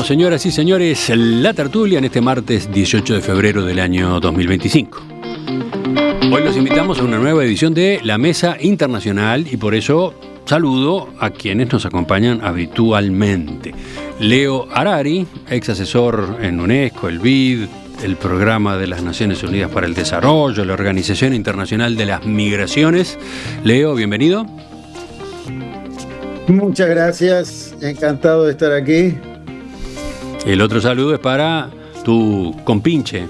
Comenzamos, señoras y señores, la tertulia en este martes 18 de febrero del año 2025. Hoy los invitamos a una nueva edición de La Mesa Internacional y por eso saludo a quienes nos acompañan habitualmente. Leo Harari, ex asesor en UNESCO, el BID, el Programa de las Naciones Unidas para el Desarrollo, la Organización Internacional de las Migraciones. Leo, bienvenido. Muchas gracias, encantado de estar aquí. El otro saludo es para tu compinche,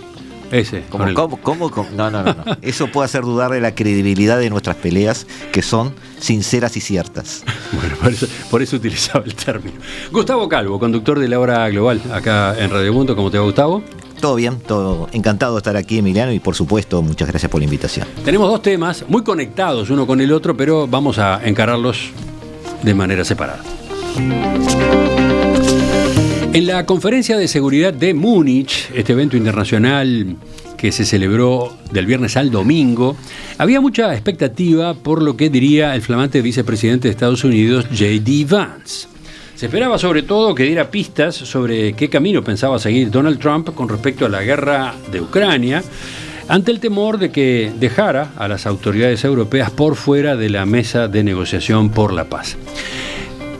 ese. ¿Cómo? No. Eso puede hacer dudar de la credibilidad de nuestras peleas, que son sinceras y ciertas. Bueno, por eso utilizaba el término. Gustavo Calvo, conductor de La Hora Global, acá en Radio Mundo. ¿Cómo te va, Gustavo? Todo bien, todo encantado de estar aquí, Emiliano, y por supuesto, muchas gracias por la invitación. Tenemos dos temas muy conectados uno con el otro, pero vamos a encararlos de manera separada. En la Conferencia de Seguridad de Múnich, este evento internacional que se celebró del viernes al domingo, había mucha expectativa por lo que diría el flamante vicepresidente de Estados Unidos, J.D. Vance. Se esperaba sobre todo que diera pistas sobre qué camino pensaba seguir Donald Trump con respecto a la guerra de Ucrania, ante el temor de que dejara a las autoridades europeas por fuera de la mesa de negociación por la paz.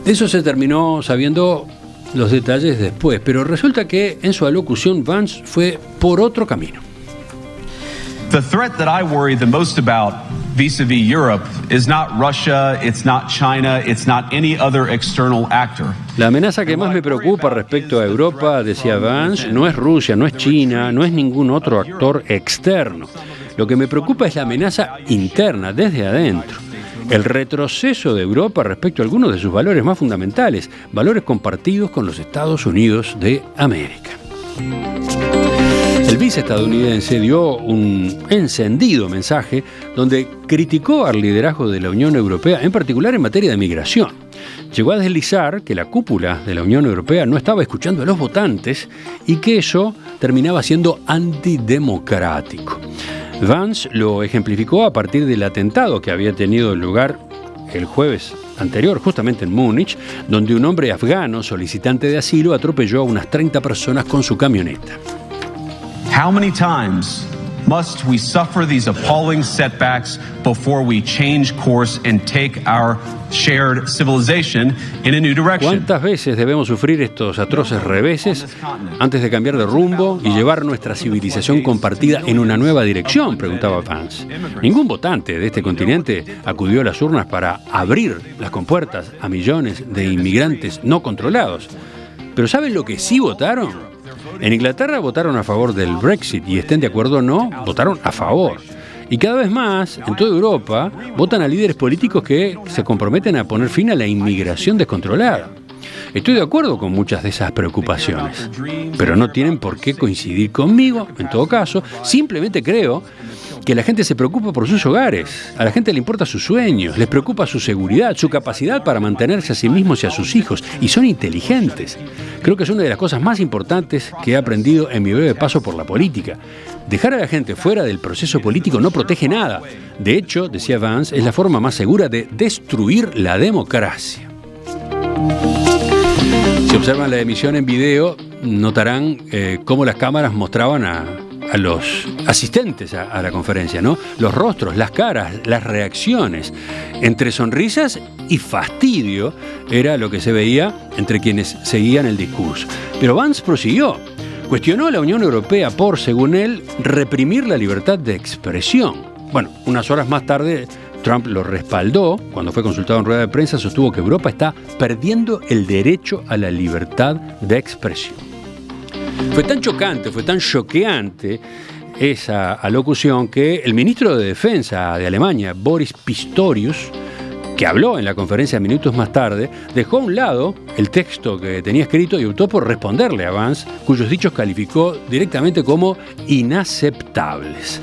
De eso se terminó sabiendo los detalles después, pero resulta que en su alocución Vance fue por otro camino. The threat that I worry the most about vis-a-vis Europe is not Russia, it's not China, it's not any other external actor. La amenaza que más me preocupa respecto a Europa, decía Vance, no es Rusia, no es China, no es ningún otro actor externo. Lo que me preocupa es la amenaza interna, desde adentro. El retroceso de Europa respecto a algunos de sus valores más fundamentales, valores compartidos con los Estados Unidos de América. El viceestadounidense dio un encendido mensaje donde criticó al liderazgo de la Unión Europea, en particular en materia de migración. Llegó a deslizar que la cúpula de la Unión Europea no estaba escuchando a los votantes y que eso terminaba siendo antidemocrático. Vance lo ejemplificó a partir del atentado que había tenido lugar el jueves anterior, justamente en Múnich, donde un hombre afgano solicitante de asilo atropelló a unas 30 personas con su camioneta. How many times must we suffer these appalling setbacks before we change course and take our shared civilization in a new direction? ¿Cuántas veces debemos sufrir estos atroces reveses antes de cambiar de rumbo y llevar nuestra civilización compartida en una nueva dirección?, preguntaba Vance. Ningún votante de este continente acudió a las urnas para abrir las compuertas a millones de inmigrantes no controlados. Pero ¿saben lo que sí votaron? En Inglaterra votaron a favor del Brexit y estén de acuerdo o no, votaron a favor. Y cada vez más, en toda Europa, votan a líderes políticos que se comprometen a poner fin a la inmigración descontrolada. Estoy de acuerdo con muchas de esas preocupaciones, pero no tienen por qué coincidir conmigo. En todo caso, simplemente creo que la gente se preocupa por sus hogares, a la gente le importan sus sueños, les preocupa su seguridad, su capacidad para mantenerse a sí mismos y a sus hijos, y son inteligentes. Creo que es una de las cosas más importantes que he aprendido en mi breve paso por la política. Dejar a la gente fuera del proceso político no protege nada. De hecho, decía Vance, es la forma más segura de destruir la democracia. Si observan la emisión en video, notarán cómo las cámaras mostraban a los asistentes a la conferencia, ¿no? Los rostros, las caras, las reacciones, entre sonrisas y fastidio, era lo que se veía entre quienes seguían el discurso. Pero Vance prosiguió. Cuestionó a la Unión Europea por, según él, reprimir la libertad de expresión. Bueno, unas horas más tarde, Trump lo respaldó. Cuando fue consultado en rueda de prensa, sostuvo que Europa está perdiendo el derecho a la libertad de expresión. Fue tan chocante, fue tan choqueante esa alocución que el ministro de Defensa de Alemania, Boris Pistorius, que habló en la conferencia minutos más tarde, dejó a un lado el texto que tenía escrito y optó por responderle a Vance, cuyos dichos calificó directamente como inaceptables.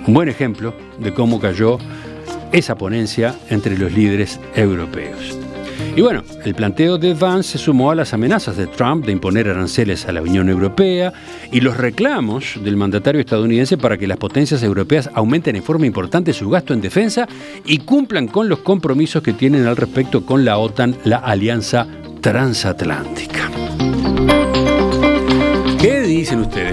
Un buen ejemplo de cómo cayó esa ponencia entre los líderes europeos. Y bueno, el planteo de Vance se sumó a las amenazas de Trump de imponer aranceles a la Unión Europea y los reclamos del mandatario estadounidense para que las potencias europeas aumenten en forma importante su gasto en defensa y cumplan con los compromisos que tienen al respecto con la OTAN, la alianza transatlántica.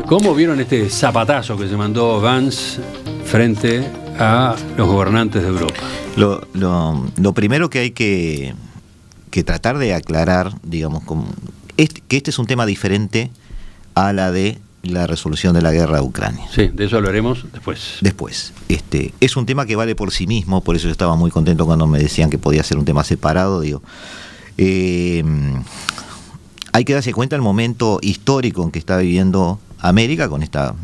¿Cómo vieron este zapatazo que se mandó Vance frente a los gobernantes de Europa? Lo primero que hay que tratar de aclarar, digamos, que este es un tema diferente a la de la resolución de la guerra de Ucrania. Sí, de eso hablaremos después. Es un tema que vale por sí mismo, por eso yo estaba muy contento cuando me decían que podía ser un tema separado. Digo, hay que darse cuenta del momento histórico en que está viviendo América, con esta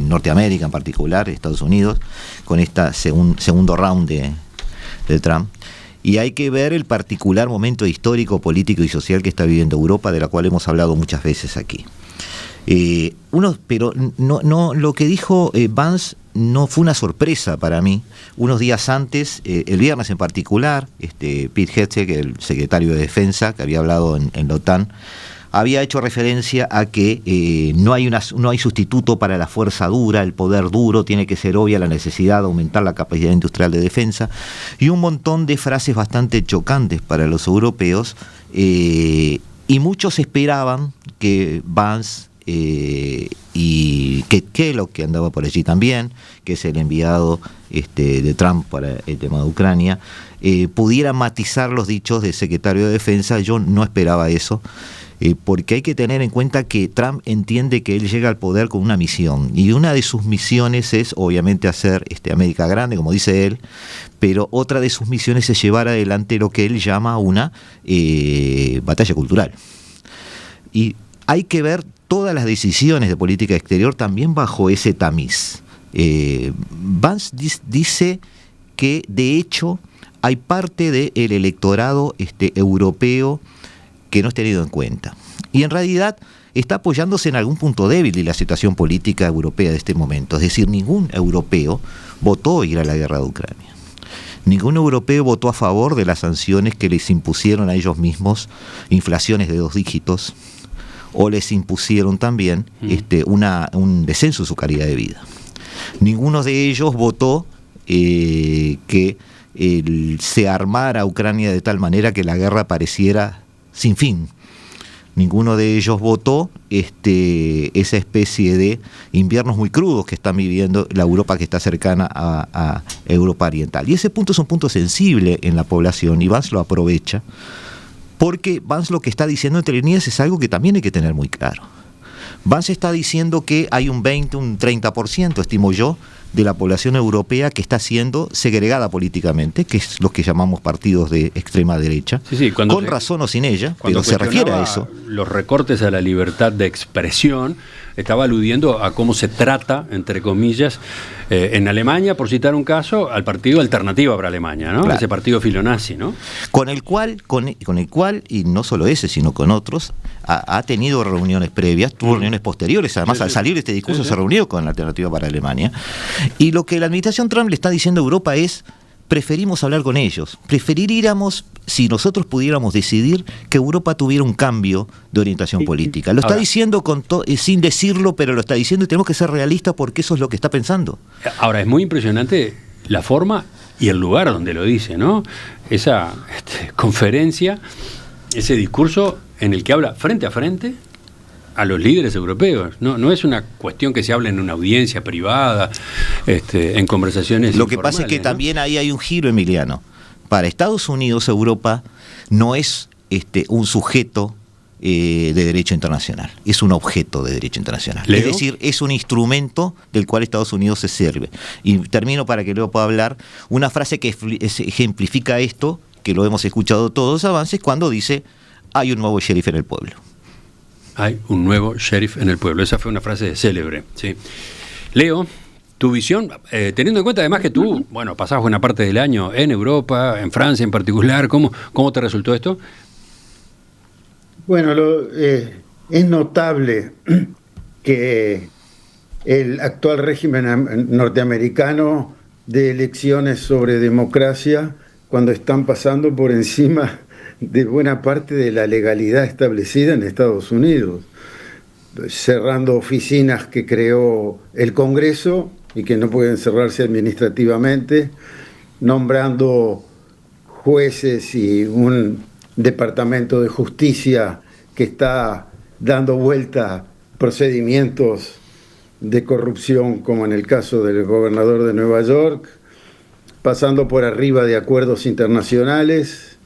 Norteamérica en particular, Estados Unidos, con esta segundo round de Trump. Y hay que ver el particular momento histórico, político y social que está viviendo Europa, de la cual hemos hablado muchas veces aquí. Pero no, lo que dijo Vance no fue una sorpresa para mí. Unos días antes, el viernes en particular, Pete Hegseth, el secretario de Defensa, que había hablado en la OTAN, había hecho referencia a que no hay sustituto para la fuerza dura, el poder duro, tiene que ser obvia la necesidad de aumentar la capacidad industrial de defensa, y un montón de frases bastante chocantes para los europeos, y muchos esperaban que Vance y que Kellogg, que andaba por allí también, que es el enviado de Trump para el tema de Ucrania, pudiera matizar los dichos del secretario de Defensa. Yo no esperaba eso, porque hay que tener en cuenta que Trump entiende que él llega al poder con una misión, y una de sus misiones es obviamente hacer América grande, como dice él, pero otra de sus misiones es llevar adelante lo que él llama una batalla cultural. Y hay que ver todas las decisiones de política exterior también bajo ese tamiz. Vance dice que de hecho hay parte del electorado europeo que no es tenido en cuenta. Y en realidad está apoyándose en algún punto débil de la situación política europea de este momento. Es decir, ningún europeo votó ir a la guerra de Ucrania. Ningún europeo votó a favor de las sanciones que les impusieron a ellos mismos inflaciones de 2 dígitos, o les impusieron también un descenso de su calidad de vida. Ninguno de ellos votó que se armara Ucrania de tal manera que la guerra pareciera sin fin. Ninguno de ellos votó esa especie de inviernos muy crudos que están viviendo la Europa que está cercana a Europa Oriental. Y ese punto es un punto sensible en la población, y Vance lo aprovecha, porque Vance lo que está diciendo entre líneas es algo que también hay que tener muy claro. Vance está diciendo que hay un 20, un 30%, estimo yo, de la población europea que está siendo segregada políticamente, que es lo que llamamos partidos de extrema derecha, sí, con razón o sin ella, pero se refiere a eso. Los recortes a la libertad de expresión, estaba aludiendo a cómo se trata, entre comillas, en Alemania, por citar un caso, al partido Alternativa para Alemania, ¿no? Claro. Ese partido filonazi, ¿no? Con el cual, y no solo ese, sino con otros, ha tenido reuniones previas, tuvo reuniones posteriores, además al salir de este discurso se reunió con la Alternativa para Alemania, y lo que la administración Trump le está diciendo a Europa es: preferimos hablar con ellos, preferiríamos, si nosotros pudiéramos decidir, que Europa tuviera un cambio de orientación política. Lo está diciendo sin decirlo, pero lo está diciendo, y tenemos que ser realistas porque eso es lo que está pensando. Ahora, es muy impresionante la forma y el lugar donde lo dice, ¿no? Esa conferencia, ese discurso en el que habla frente a frente a los líderes europeos. No es una cuestión que se hable en una audiencia privada, en conversaciones Lo que pasa es que también ahí hay un giro, Emiliano. Para Estados Unidos, Europa no es un sujeto de derecho internacional, es un objeto de derecho internacional. ¿Leo? Es decir, es un instrumento del cual Estados Unidos se sirve. Y termino para que luego pueda hablar una frase que ejemplifica esto, que lo hemos escuchado todos avances, cuando dice: hay un nuevo sheriff en el pueblo. Hay un nuevo sheriff en el pueblo. Esa fue una frase célebre, ¿sí? Leo, tu visión, teniendo en cuenta además que tú, pasabas buena parte del año en Europa, en Francia en particular, ¿cómo te resultó esto? Bueno, es notable que el actual régimen norteamericano de elecciones sobre democracia, cuando están pasando por encima de buena parte de la legalidad establecida en Estados Unidos, cerrando oficinas que creó el Congreso y que no pueden cerrarse administrativamente, nombrando jueces y un departamento de justicia que está dando vuelta procedimientos de corrupción, como en el caso del gobernador de Nueva York, pasando por arriba de acuerdos internacionales.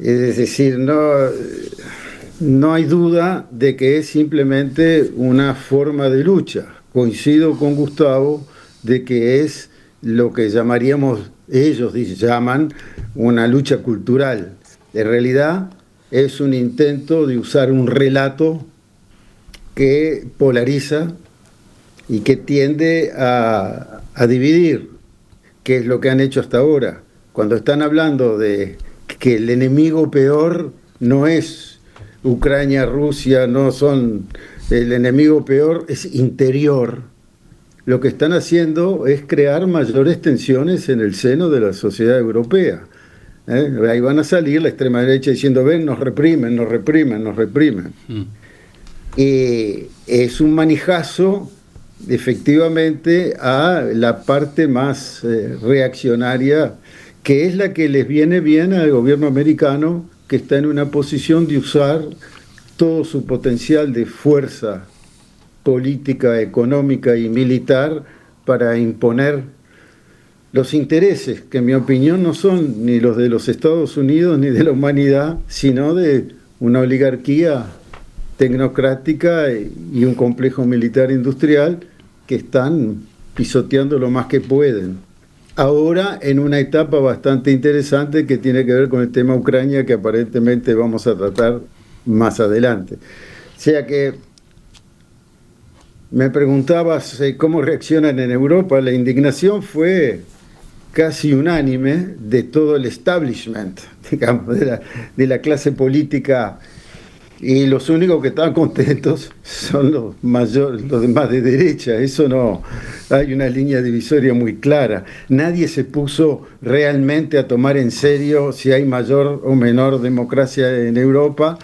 Es decir, no hay duda de que es simplemente una forma de lucha. Coincido con Gustavo de que es lo que ellos llaman una lucha cultural. En realidad es un intento de usar un relato que polariza y que tiende a dividir, que es lo que han hecho hasta ahora. Cuando están hablando de que el enemigo peor no es Ucrania, Rusia, el enemigo peor es interior, lo que están haciendo es crear mayores tensiones en el seno de la sociedad europea. Ahí van a salir la extrema derecha diciendo, ven, nos reprimen, nos reprimen, nos reprimen. Es un manijazo, efectivamente, a la parte más reaccionaria, que es la que les viene bien al gobierno americano, que está en una posición de usar todo su potencial de fuerza política, económica y militar para imponer los intereses, que en mi opinión no son ni los de los Estados Unidos ni de la humanidad, sino de una oligarquía tecnocrática y un complejo militar industrial que están pisoteando lo más que pueden. Ahora en una etapa bastante interesante que tiene que ver con el tema Ucrania, que aparentemente vamos a tratar más adelante. O sea que me preguntabas cómo reaccionan en Europa. La indignación fue casi unánime de todo el establishment, digamos, de la clase política, y los únicos que estaban contentos son los más de derecha. Eso no, hay una línea divisoria muy clara. Nadie se puso realmente a tomar en serio si hay mayor o menor democracia en Europa.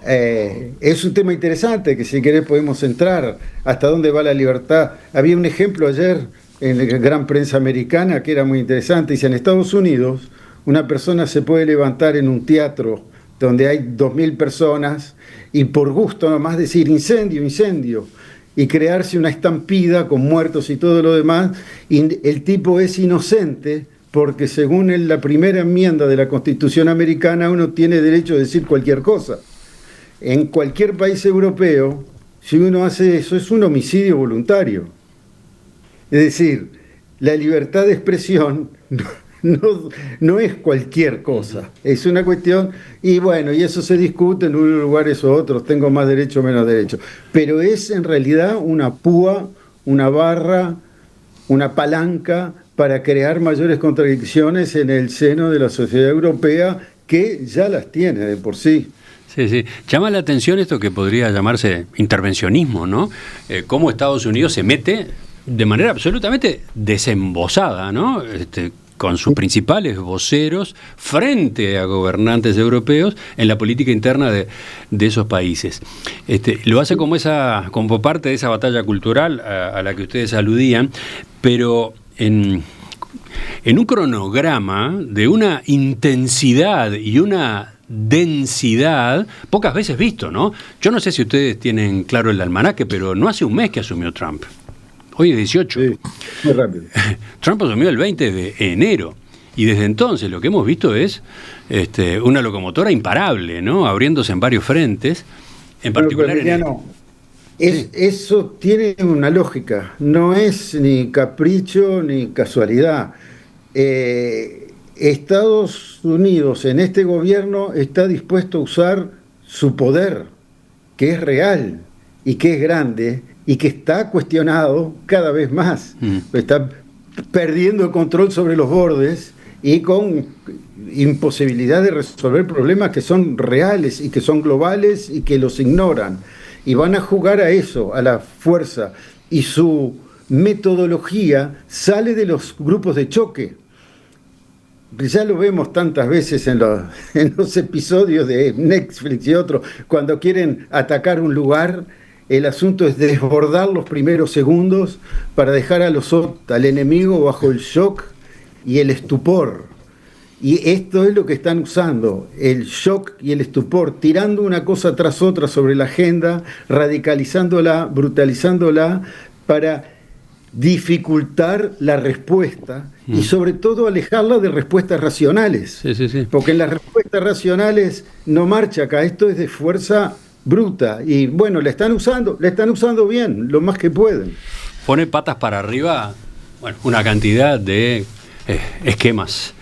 Es un tema interesante que, si querés, podemos entrar. ¿Hasta dónde va la libertad? Había un ejemplo ayer en la gran prensa americana que era muy interesante. Dice, en Estados Unidos una persona se puede levantar en un teatro donde hay 2.000 personas y por gusto nomás decir incendio, incendio, y crearse una estampida con muertos y todo lo demás, y el tipo es inocente porque según la primera enmienda de la Constitución americana uno tiene derecho a decir cualquier cosa. En cualquier país europeo, si uno hace eso, es un homicidio voluntario. Es decir, la libertad de expresión no es cualquier cosa, es una cuestión, y bueno, y eso se discute en unos lugares u otros, tengo más derecho o menos derecho, pero es en realidad una púa, una barra, una palanca para crear mayores contradicciones en el seno de la sociedad europea, que ya las tiene de por sí. Sí, sí. Llama la atención esto que podría llamarse intervencionismo, ¿no? Cómo Estados Unidos se mete de manera absolutamente desembosada, ¿no? Con sus principales voceros frente a gobernantes europeos en la política interna de esos países. Lo hace como parte de esa batalla cultural a la que ustedes aludían, pero en un cronograma de una intensidad y una densidad pocas veces visto, ¿no? Yo no sé si ustedes tienen claro el almanaque, pero no hace un mes que asumió Trump. Hoy es 18. Sí, muy rápido. Trump asumió el 20 de enero. Y desde entonces lo que hemos visto es una locomotora imparable, ¿no? Abriéndose en varios frentes. En particular eso tiene una lógica. No es ni capricho ni casualidad. Estados Unidos en este gobierno está dispuesto a usar su poder, que es real y que es grande, y que está cuestionado cada vez más. Está perdiendo el control sobre los bordes y con imposibilidad de resolver problemas que son reales y que son globales y que los ignoran. Y van a jugar a eso, a la fuerza. Y su metodología sale de los grupos de choque. Ya lo vemos tantas veces en los episodios de Netflix y otros, cuando quieren atacar un lugar. El asunto es desbordar los primeros segundos para dejar al enemigo bajo el shock y el estupor. Y esto es lo que están usando, el shock y el estupor, tirando una cosa tras otra sobre la agenda, radicalizándola, brutalizándola, para dificultar la respuesta y sobre todo alejarla de respuestas racionales. Sí, sí, sí. Porque en las respuestas racionales no marcha acá, esto es de fuerza bruta. Y bueno, la están usando bien, lo más que pueden. Pone patas para arriba, bueno, una cantidad de esquemas,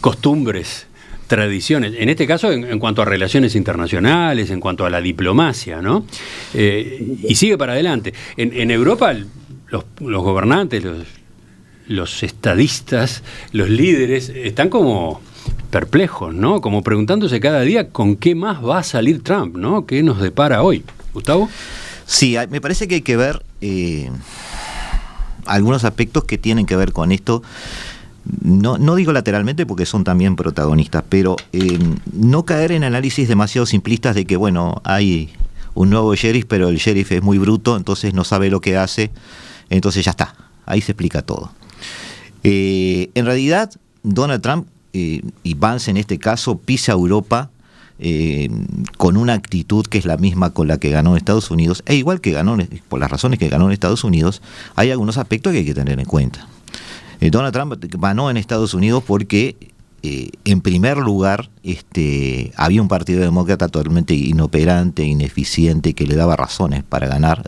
costumbres, tradiciones, en este caso en cuanto a relaciones internacionales, en cuanto a la diplomacia, ¿no? Y sigue para adelante. En Europa los gobernantes, los estadistas, los líderes están como perplejos, ¿no? Como preguntándose cada día con qué más va a salir Trump, ¿no? ¿Qué nos depara hoy? ¿Gustavo? Sí, me parece que hay que ver algunos aspectos que tienen que ver con esto. No digo lateralmente porque son también protagonistas, pero no caer en análisis demasiado simplistas de que, bueno, hay un nuevo sheriff, pero el sheriff es muy bruto, entonces no sabe lo que hace, entonces ya está, ahí se explica todo. En realidad, Donald Trump y Vance en este caso pisa Europa con una actitud que es la misma con la que ganó en Estados Unidos, e igual que ganó, por las razones que ganó en Estados Unidos, hay algunos aspectos que hay que tener en cuenta. Donald Trump ganó en Estados Unidos porque en primer lugar había un partido demócrata totalmente inoperante, ineficiente, que le daba razones para ganar,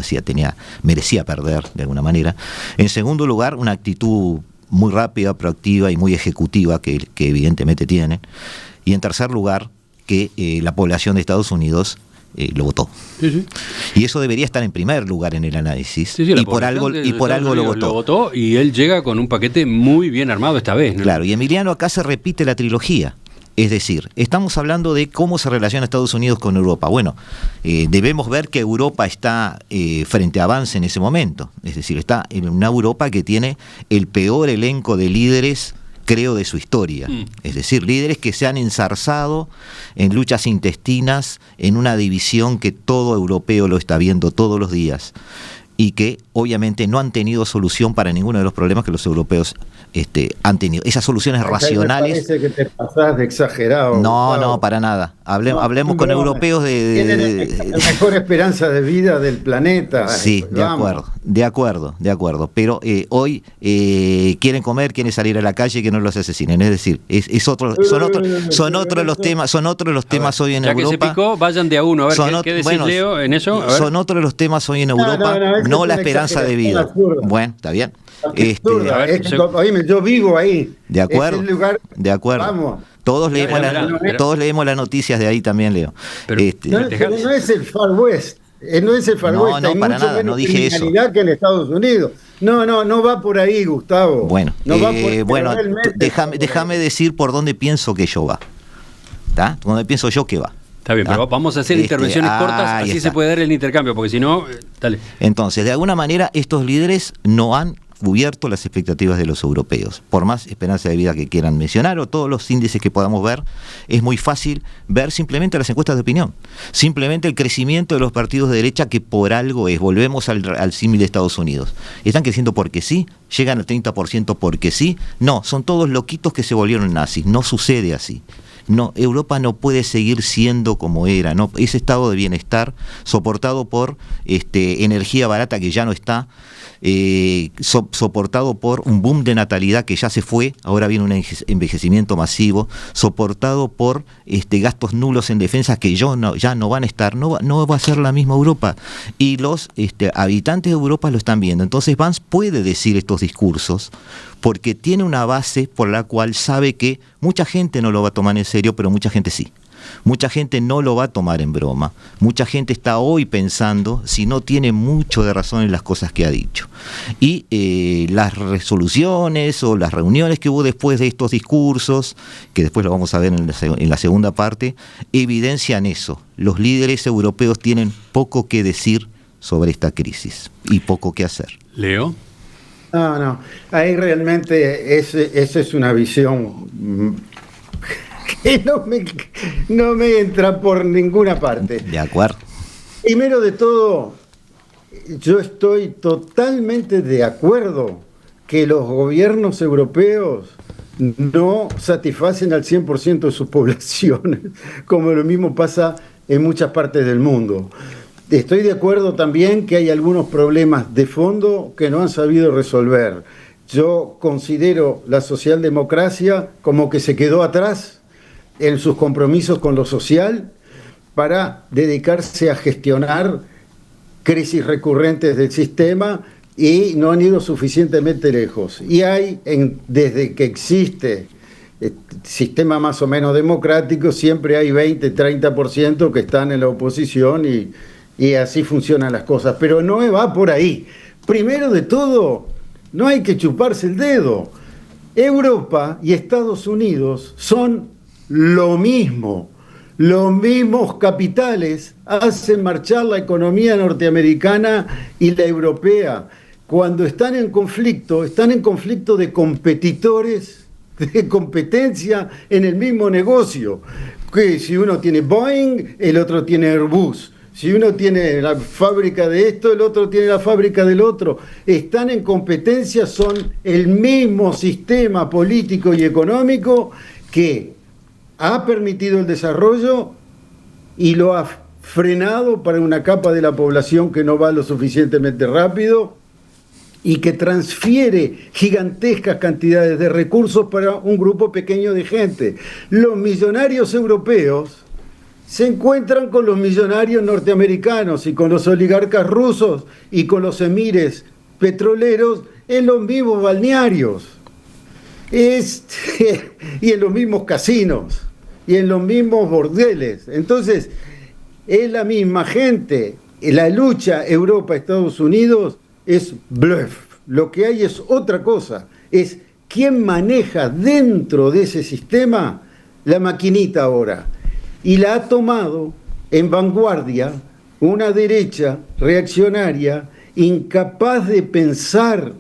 merecía perder de alguna manera. En segundo lugar, una actitud muy rápida, proactiva y muy ejecutiva que evidentemente tienen. Y en tercer lugar, que la población de Estados Unidos lo votó. Sí, sí. Y eso debería estar en primer lugar en el análisis. Sí, y por algo lo votó. Lo votó y él llega con un paquete muy bien armado esta vez, ¿no? Claro, y Emiliano, acá se repite la trilogía. Es decir, estamos hablando de cómo se relaciona Estados Unidos con Europa. Bueno, debemos ver que Europa está frente a Vance en ese momento. Es decir, está en una Europa que tiene el peor elenco de líderes, creo, de su historia. Es decir, líderes que se han enzarzado en luchas intestinas, en una división que todo europeo lo está viendo todos los días y que obviamente no han tenido solución para ninguno de los problemas que los europeos han tenido. Esas soluciones racionales... Me parece que te pasás de exagerado. No, para nada. Hablemos con europeos tienen la mejor esperanza de vida del planeta. Sí, de acuerdo. Pero hoy quieren comer, quieren salir a la calle, que no los asesinen. Es decir, son otros los temas hoy en ya Europa. Que se picó, vayan de a uno. A ver, ¿qué decís, Leo, en eso? Son otros los temas hoy en Europa, no la esperanza de vida. Bueno, está bien. Oíme, yo vivo ahí. De acuerdo. Es el lugar, de acuerdo. Vamos. Todos leemos las noticias de ahí también, Leo. Pero no es el Far West. No es el Far West. No, para nada, no dije eso. Que en Estados Unidos. No va por ahí, Gustavo. Bueno, no va por déjame decir por dónde pienso que yo va. ¿Está? ¿Dónde pienso yo que va? Está bien, pero vamos a hacer intervenciones cortas, así se puede dar el intercambio, porque si no, dale. Entonces, de alguna manera, estos líderes no han cubierto las expectativas de los europeos. Por más esperanza de vida que quieran mencionar o todos los índices que podamos ver, es muy fácil ver simplemente las encuestas de opinión. Simplemente el crecimiento de los partidos de derecha, que por algo es, volvemos al símil de Estados Unidos. ¿Están creciendo porque sí? ¿Llegan al 30% porque sí? No, son todos loquitos que se volvieron nazis. No sucede así. No, Europa no puede seguir siendo como era, ¿no? Ese estado de bienestar soportado por energía barata que ya no está, soportado por un boom de natalidad que ya se fue, ahora viene un envejecimiento masivo, soportado por gastos nulos en defensa que ya no van a estar, no va a ser la misma Europa, y los habitantes de Europa lo están viendo. Entonces Vance puede decir estos discursos porque tiene una base por la cual sabe que mucha gente no lo va a tomar en serio, pero mucha gente sí. Mucha gente no lo va a tomar en broma. Mucha gente está hoy pensando si no tiene mucho de razón en las cosas que ha dicho. Y las resoluciones o las reuniones que hubo después de estos discursos, que después lo vamos a ver en la segunda parte, evidencian eso. Los líderes europeos tienen poco que decir sobre esta crisis y poco que hacer. Leo. No. Ahí realmente esa es una visión que no me entra por ninguna parte. De acuerdo. Primero de todo, yo estoy totalmente de acuerdo que los gobiernos europeos no satisfacen al 100% de sus poblaciones, como lo mismo pasa en muchas partes del mundo. Estoy de acuerdo también que hay algunos problemas de fondo que no han sabido resolver. Yo considero la socialdemocracia como que se quedó atrás en sus compromisos con lo social para dedicarse a gestionar crisis recurrentes del sistema y no han ido suficientemente lejos. Y hay, desde que existe el sistema más o menos democrático, siempre hay 20-30% que están en la oposición y así funcionan las cosas. Pero no va por ahí. Primero de todo, no hay que chuparse el dedo. Europa y Estados Unidos son lo mismo. Los mismos capitales hacen marchar la economía norteamericana y la europea. Cuando están en conflicto de competidores, de competencia en el mismo negocio. Que si uno tiene Boeing, el otro tiene Airbus. Si uno tiene la fábrica de esto, el otro tiene la fábrica del otro. Están en competencia, son el mismo sistema político y económico que ha permitido el desarrollo y lo ha frenado para una capa de la población que no va lo suficientemente rápido y que transfiere gigantescas cantidades de recursos para un grupo pequeño de gente. Los millonarios europeos se encuentran con los millonarios norteamericanos y con los oligarcas rusos y con los emires petroleros en los mismos balnearios y en los mismos casinos y en los mismos bordeles. Entonces, es la misma gente. La lucha Europa-Estados Unidos es bluff. Lo que hay es otra cosa. Es quién maneja dentro de ese sistema la maquinita ahora. Y la ha tomado en vanguardia una derecha reaccionaria, incapaz de pensar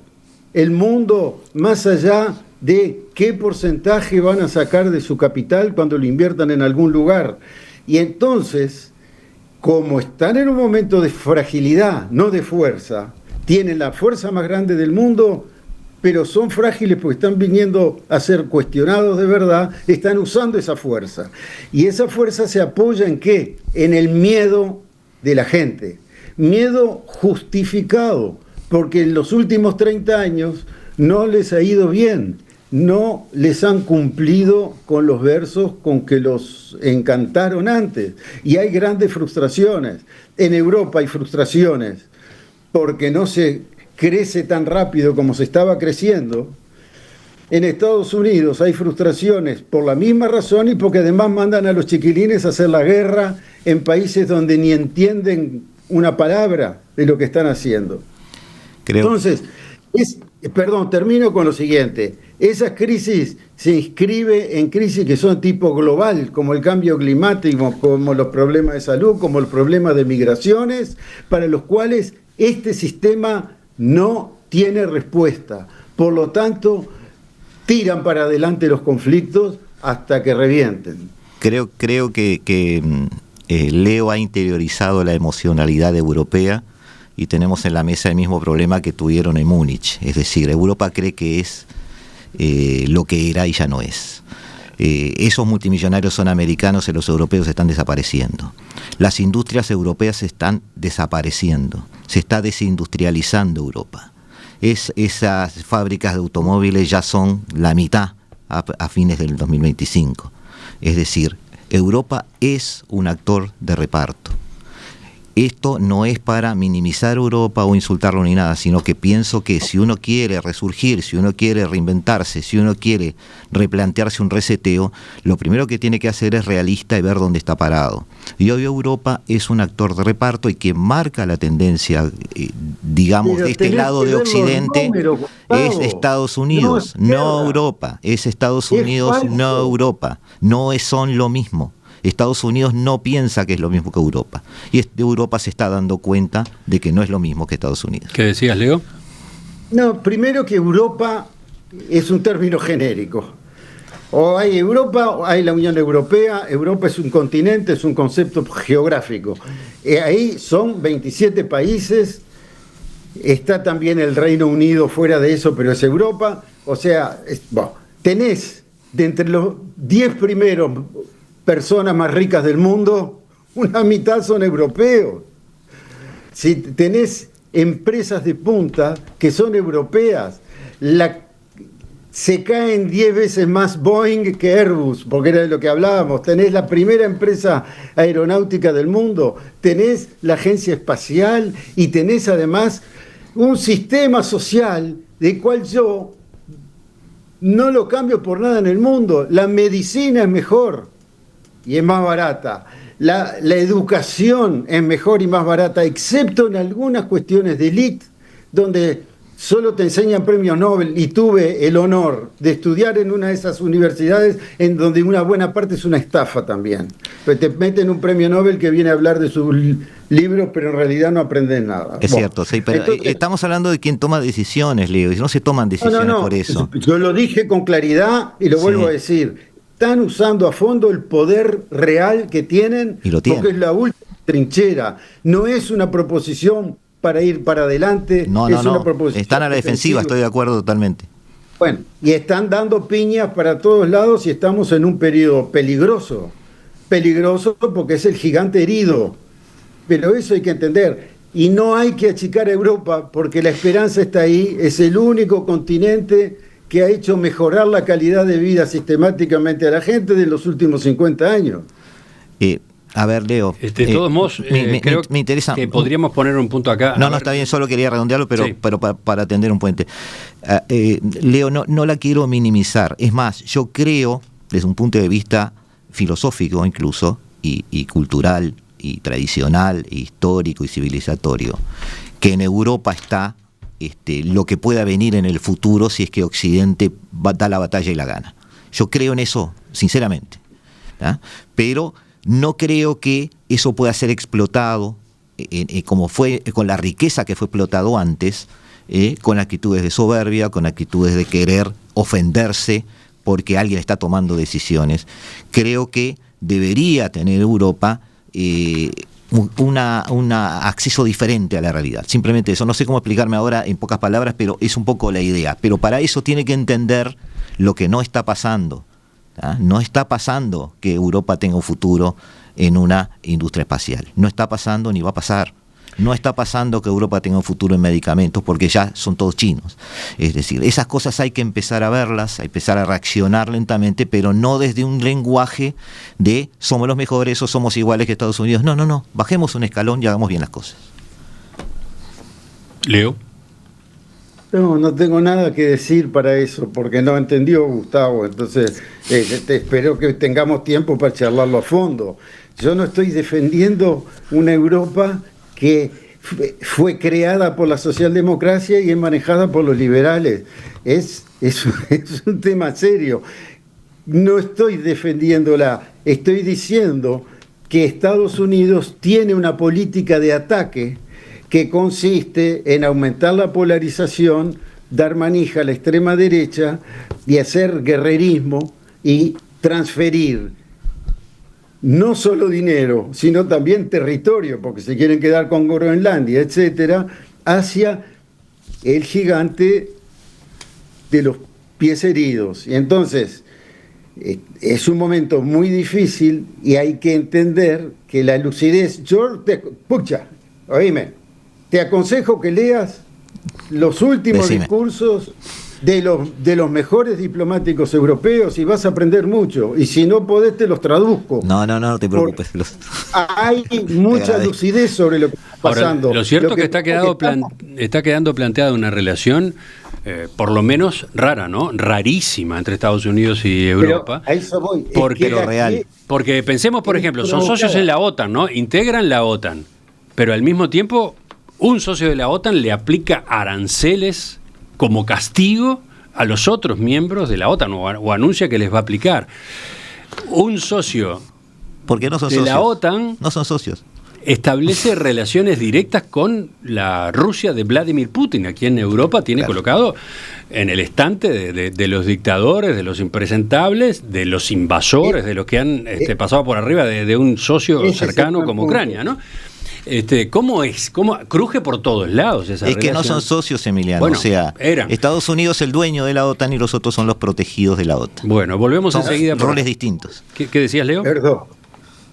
el mundo más allá de qué porcentaje van a sacar de su capital cuando lo inviertan en algún lugar. Y entonces, como están en un momento de fragilidad, no de fuerza, tienen la fuerza más grande del mundo, pero son frágiles porque están viniendo a ser cuestionados de verdad, están usando esa fuerza. Y esa fuerza se apoya ¿en qué? En el miedo de la gente. Miedo justificado, porque en los últimos 30 años no les ha ido bien, no les han cumplido con los versos con que los encantaron antes. Y hay grandes frustraciones. En Europa hay frustraciones porque no se crece tan rápido como se estaba creciendo. En Estados Unidos hay frustraciones por la misma razón y porque además mandan a los chiquilines a hacer la guerra en países donde ni entienden una palabra de lo que están haciendo. Entonces, termino con lo siguiente. Esa crisis se inscribe en crisis que son tipo global, como el cambio climático, como los problemas de salud, como los problemas de migraciones, para los cuales este sistema no tiene respuesta. Por lo tanto, tiran para adelante los conflictos hasta que revienten. Creo que Leo ha interiorizado la emocionalidad europea y tenemos en la mesa el mismo problema que tuvieron en Múnich. Es decir, Europa cree que es lo que era y ya no es. Esos multimillonarios son americanos y los europeos están desapareciendo. Las industrias europeas están desapareciendo. Se está desindustrializando Europa. Esas fábricas de automóviles ya son la mitad a fines del 2025. Es decir, Europa es un actor de reparto. Esto no es para minimizar Europa o insultarlo ni nada, sino que pienso que si uno quiere resurgir, si uno quiere reinventarse, si uno quiere replantearse un reseteo, lo primero que tiene que hacer es realista y ver dónde está parado. Y hoy Europa es un actor de reparto y quien marca la tendencia, digamos, de este lado de Occidente, es Estados Unidos, no Europa. Es Estados Unidos, no Europa. No son lo mismo. Estados Unidos no piensa que es lo mismo que Europa. Y Europa se está dando cuenta de que no es lo mismo que Estados Unidos. ¿Qué decías, Leo? No, primero que Europa es un término genérico. O hay Europa o hay la Unión Europea. Europa es un continente, es un concepto geográfico. Ahí son 27 países. Está también el Reino Unido fuera de eso, pero es Europa. O sea, tenés de entre los 10 primeros personas más ricas del mundo, una mitad son europeos. Si tenés empresas de punta que son europeas, se caen 10 veces más Boeing que Airbus, porque era de lo que hablábamos. Tenés la primera empresa aeronáutica del mundo, tenés la agencia espacial y tenés además un sistema social del cual yo no lo cambio por nada en el mundo. La medicina es mejor y es más barata. La educación es mejor y más barata, excepto en algunas cuestiones de élite, donde solo te enseñan premios Nobel, y tuve el honor de estudiar en una de esas universidades en donde una buena parte es una estafa también. Pues te meten un premio Nobel que viene a hablar de sus libros, pero en realidad no aprendes nada. Es cierto, sí, pero entonces, estamos hablando de quien toma decisiones, Leo, y no se toman decisiones por eso. Yo lo dije con claridad y lo vuelvo a decir. Están usando a fondo el poder real que tienen, y lo tienen, porque es la última trinchera. No es una proposición para ir para adelante. Una proposición están a la defensiva, estoy de acuerdo totalmente. Bueno, y están dando piñas para todos lados y estamos en un periodo peligroso. Peligroso porque es el gigante herido. Pero eso hay que entender. Y no hay que achicar a Europa porque la esperanza está ahí. Es el único continente que ha hecho mejorar la calidad de vida sistemáticamente a la gente de los últimos 50 años. A ver, Leo. De todos modos, creo me interesa, que podríamos poner un punto acá. No, está bien, solo quería redondearlo, pero para atender un puente. Leo, no la quiero minimizar. Es más, yo creo, desde un punto de vista filosófico incluso, y cultural, y tradicional, y histórico, y civilizatorio, que en Europa está lo que pueda venir en el futuro si es que Occidente da la batalla y la gana. Yo creo en eso, sinceramente. ¿Ah? Pero no creo que eso pueda ser explotado como fue con la riqueza que fue explotado antes, con actitudes de soberbia, con actitudes de querer ofenderse porque alguien está tomando decisiones. Creo que debería tener Europa un acceso diferente a la realidad. Simplemente eso. No sé cómo explicarme ahora en pocas palabras, pero es un poco la idea. Pero para eso tiene que entender lo que no está pasando. No está pasando que Europa tenga un futuro en una industria espacial. No está pasando ni va a pasar. No está pasando que Europa tenga un futuro en medicamentos porque ya son todos chinos. Es decir, esas cosas hay que empezar a verlas, hay que empezar a reaccionar lentamente, pero no desde un lenguaje de somos los mejores o somos iguales que Estados Unidos. No. Bajemos un escalón y hagamos bien las cosas. Leo. No tengo nada que decir para eso, porque no entendió Gustavo, entonces espero que tengamos tiempo para charlarlo a fondo. Yo no estoy defendiendo una Europa que fue creada por la socialdemocracia y es manejada por los liberales. Es un tema serio. No estoy defendiéndola, estoy diciendo que Estados Unidos tiene una política de ataque que consiste en aumentar la polarización, dar manija a la extrema derecha y hacer guerrerismo y transferir no solo dinero, sino también territorio, porque se quieren quedar con Groenlandia, etcétera, hacia el gigante de los pies heridos. Y entonces es un momento muy difícil y hay que entender que la lucidez... Oíme, te aconsejo que leas los últimos discursos de los mejores diplomáticos europeos y vas a aprender mucho. Y si no podés, te los traduzco. No te preocupes. Hay mucha lucidez sobre lo que está pasando. Ahora, lo cierto es que está quedando planteada una relación, por lo menos rara, ¿no? Rarísima entre Estados Unidos y Europa. Pero a eso voy. Porque pensemos, por ejemplo, son socios en la OTAN, ¿no? Integran la OTAN, pero al mismo tiempo un socio de la OTAN le aplica aranceles como castigo a los otros miembros de la OTAN o anuncia que les va a aplicar. Un socio porque no son de socios. La OTAN no son socios. Establece relaciones directas con la Rusia de Vladimir Putin, aquí en Europa tiene colocado en el estante de los dictadores, de los impresentables, de los invasores, de los que han pasado por arriba de un socio cercano como Ucrania, ¿no? ¿Cómo es? ¿Cómo cruje por todos lados esa relación? Que no son socios, Emiliano. Bueno, o sea, eran. Estados Unidos es el dueño de la OTAN y los otros son los protegidos de la OTAN. Bueno, volvemos Son enseguida. roles distintos. ¿Qué decías, Leo? Perdón.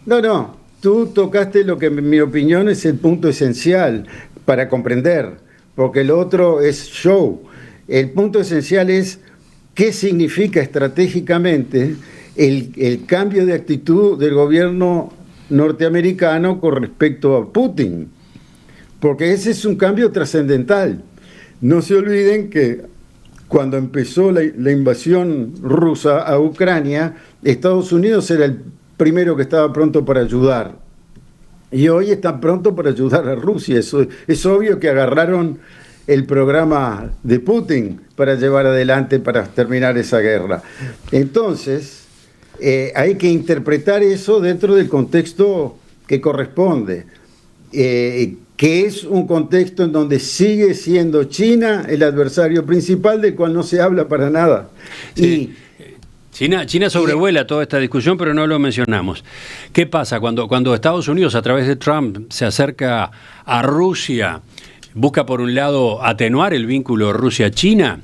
No. Tú tocaste lo que en mi opinión es el punto esencial para comprender, porque el otro es show. El punto esencial es qué significa estratégicamente el cambio de actitud del gobierno norteamericano con respecto a Putin, porque ese es un cambio trascendental. No se olviden que cuando empezó la invasión rusa a Ucrania, Estados Unidos era el primero que estaba pronto para ayudar, y hoy están pronto para ayudar a Rusia. Eso es obvio que agarraron el programa de Putin para llevar adelante, para terminar esa guerra. Entonces, hay que interpretar eso dentro del contexto que corresponde, que es un contexto en donde sigue siendo China el adversario principal, del cual no se habla para nada. Sí. China sobrevuela toda esta discusión, pero no lo mencionamos. ¿Qué pasa cuando Estados Unidos, a través de Trump, se acerca a Rusia? ¿Busca, por un lado, atenuar el vínculo Rusia-China?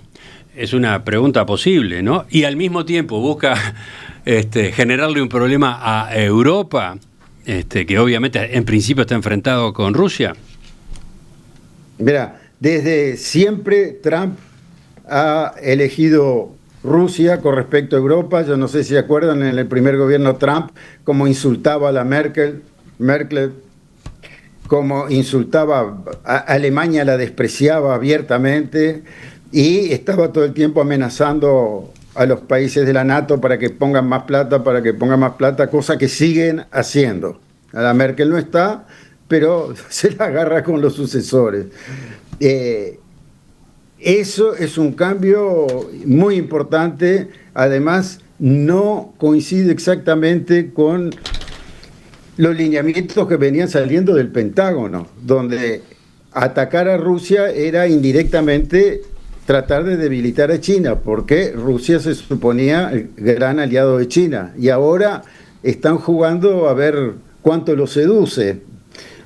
Es una pregunta posible, ¿no? Y al mismo tiempo busca generarle un problema a Europa, que obviamente en principio está enfrentado con Rusia. Mira, desde siempre Trump ha elegido Rusia con respecto a Europa. Yo no sé si se acuerdan, en el primer gobierno Trump, cómo insultaba a la Merkel, cómo insultaba a Alemania, la despreciaba abiertamente, y estaba todo el tiempo amenazando a los países de la NATO para que pongan más plata, cosa que siguen haciendo. A la Merkel no está, pero se la agarra con los sucesores. Eso es un cambio muy importante. Además, no coincide exactamente con los lineamientos que venían saliendo del Pentágono, donde atacar a Rusia era indirectamente tratar de debilitar a China, porque Rusia se suponía el gran aliado de China, y ahora están jugando a ver cuánto lo seduce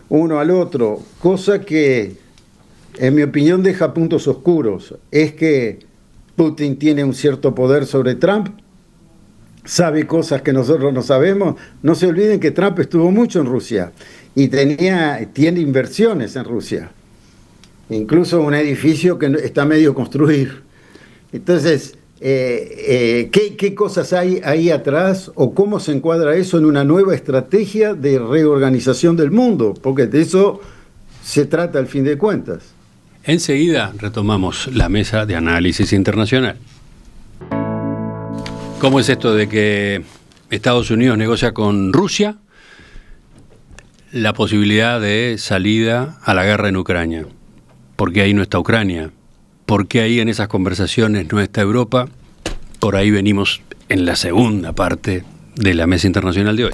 uno al otro, cosa que, en mi opinión, deja puntos oscuros. Es que Putin tiene un cierto poder sobre Trump, sabe cosas que nosotros no sabemos. No se olviden que Trump estuvo mucho en Rusia y tiene inversiones en Rusia, incluso un edificio que está medio construir. Entonces, ¿qué cosas hay ahí atrás, o cómo se encuadra eso en una nueva estrategia de reorganización del mundo? Porque de eso se trata al fin de cuentas. Enseguida retomamos la mesa de análisis internacional. ¿Cómo es esto de que Estados Unidos negocia con Rusia la posibilidad de salida a la guerra en Ucrania? ¿Por qué ahí no está Ucrania? ¿Por qué ahí en esas conversaciones no está Europa? Por ahí venimos en la segunda parte de la mesa internacional de hoy.